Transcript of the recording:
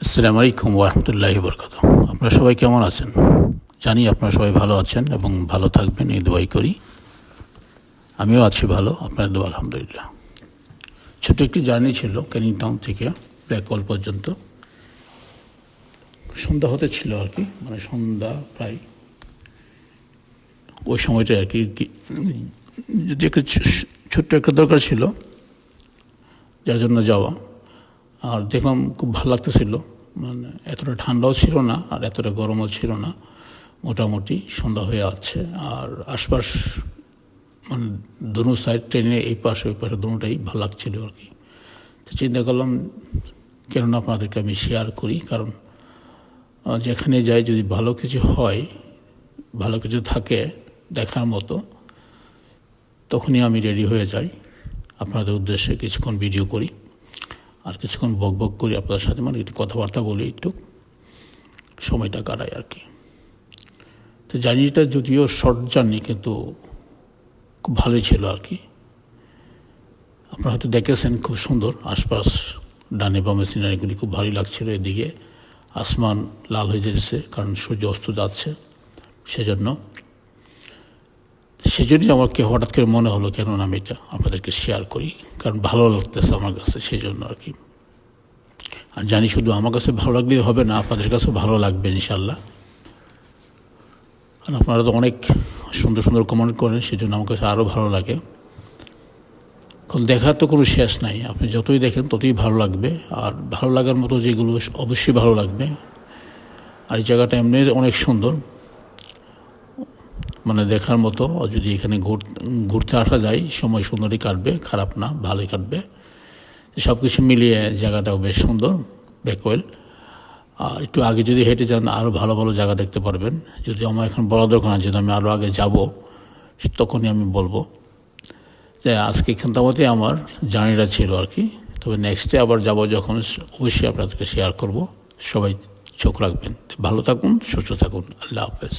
আসসালামু আলাইকুম ওয়া রাহমাতুল্লাহি ওয়া বারাকাতুহু। আপনারা সবাই কেমন আছেন? জানি আপনারা সবাই ভালো আছেন এবং ভালো থাকবেন এই দোয়াই করি। আমিও আছি ভালো, আপনাদের দোয়া আলহামদুলিল্লাহ। ছোট একটি জার্নি ছিল ক্যানিং টাউন থেকে ব্ল্যাক কল পর্যন্ত। সন্ধ্যা হতে ছিল আর কি, মানে সন্ধ্যা প্রায় ওই সময়টা আর কি। যদি একটা ছোট্ট একটা দরকার ছিল যার জন্য যাওয়া, আর দেখলাম খুব ভালো লাগতেছিল। মানে এতটা ঠান্ডাও ছিল না আর এতটা গরমও ছিল না, মোটামুটি সন্ধ্যা হয়ে আছে। আর আশপাশ মানে দুনো সাইড ট্রেনে এই পাশে ওই পাশে দুটোটাই ভালো লাগছিল আর কি। তো চিন্তা করলাম কেননা আপনাদেরকে আমি শেয়ার করি, কারণ যেখানে যাই যদি ভালো কিছু হয়, ভালো কিছু থাকে দেখার মতো, তখনই আমি রেডি হয়ে যাই আপনাদের উদ্দেশ্যে কিছুক্ষণ ভিডিও করি আর কিছুক্ষণ বক বক করি আপনাদের সাথে, মানে একটু কথাবার্তা বলি, একটু সময়টা কাটাই আর কি। তো জার্নিটা যদিও শর্ট জার্নি কিন্তু খুব ভালোই ছিল আর কি। আপনারা হয়তো দেখেছেন খুব সুন্দর আশপাশ ডানে বামে সিনারিগুলি খুব ভালোই লাগছিল। এদিকে আসমান লাল হয়ে যেতেছে কারণ সূর্য অস্ত যাচ্ছে, সেজন্যই আমাকে হঠাৎ করে মনে হলো কেননা আমি এটা আপনাদেরকে শেয়ার করি, কারণ ভালো লাগতেছে আমার কাছে, সেই জন্য আর কি। আর জানি শুধু আমার কাছে ভালো লাগলেই হবে না, আপনাদের কাছেও ভালো লাগবে ইনশাল্লাহ। আর আপনারা তো অনেক সুন্দর সুন্দর কমেন্ট করেন, সেই জন্য আমার কাছে আরও ভালো লাগে। কারণ দেখার তো কোনো শেষ নাই, আপনি যতই দেখেন ততই ভালো লাগবে। আর ভালো লাগার মতো যেগুলো অবশ্যই ভালো লাগবে। আর এই জায়গাটা এমনি অনেক সুন্দর, মানে দেখার মতো। যদি এখানে ঘুরতে আসা যায় সময় সুন্দরই কাটবে, খারাপ না, ভালোই কাটবে। সব কিছু মিলিয়ে জায়গাটাও বেশ সুন্দর, ব্যাকওয়েল। আর একটু আগে যদি হেঁটে যান আরও ভালো ভালো জায়গা দেখতে পারবেন। যদি আমার এখন বলা দরকার না, যদি আমি আরও আগে যাব তখনই আমি বলবো যে আজকে এখানটাতে আমার জার্নিটা ছিল আর কি। তবে নেক্সটে আবার যাব যখন, অবশ্যই আপনাদেরকে শেয়ার করব। সবাই চোখ রাখবেন, ভালো থাকুন, সুস্থ থাকুন। আল্লাহ হাফেজ।